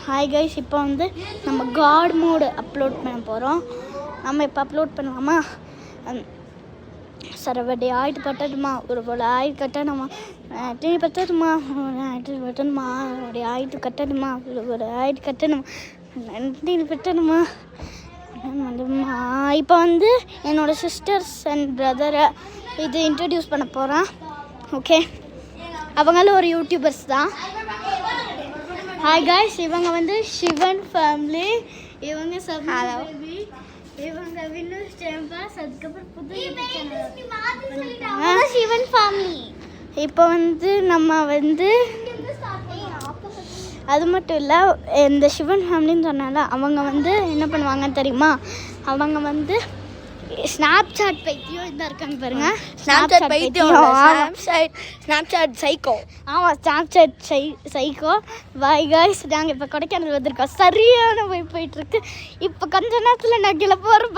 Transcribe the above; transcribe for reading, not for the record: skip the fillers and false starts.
Hi guys, இப்போ வந்து நம்ம காட் மோடு அப்லோட் பண்ண போகிறோம். நம்ம இப்போ அப்லோட் பண்ணலாமா? சரவடி ஆயிட்டு பட்டதுமா ஒரு போல் ஆயிட்டு கட்டணுமா, டிவி பட்டதுமா ஆயிட்டு பட்டணுமா, அப்படி ஆயிட்டு கட்டணுமா, ஒரு ஆயிட்டு கட்டணுமா, டிவி பட்டணுமா. இப்போ வந்து என்னோடய சிஸ்டர்ஸ் அண்ட் பிரதரை இது இன்ட்ரடியூஸ் பண்ண போகிறேன். ஓகே, அவங்களும் ஒரு யூடியூபர்ஸ் தான். ஹாய் காய்ஸ், இவங்க வந்து சிவன் ஃபேமிலி, இவங்க பேபி, இவங்க வினோஸ் டெம்பாஸ், அதுக்கப்புறம் புது சிவன் ஃபேமிலி. இப்போ வந்து நம்ம வந்து அது மட்டும் இல்லை, இந்த சிவன் ஃபேமிலின்னு சொன்னால அவங்க வந்து என்ன பண்ணுவாங்கன்னு தெரியுமா? அவங்க வந்து ஸ்னாப்சாட் பைத்தியம் இதாக இருக்காங்க பாருங்க. ஸ்னாப்சாட் பைத்தியம், ஸ்னாப்சாட் சைக்கோ. ஆமாம், ஸ்னாப்சாட் சைக்கோ. பாய் காய்ஸ், நாங்கள் இப்போ கொடைக்கானல் வந்திருக்கோம். சரியான போயிட்டுருக்கு. இப்போ கொஞ்ச நேரத்தில் நான் கீழே போகிறேன்.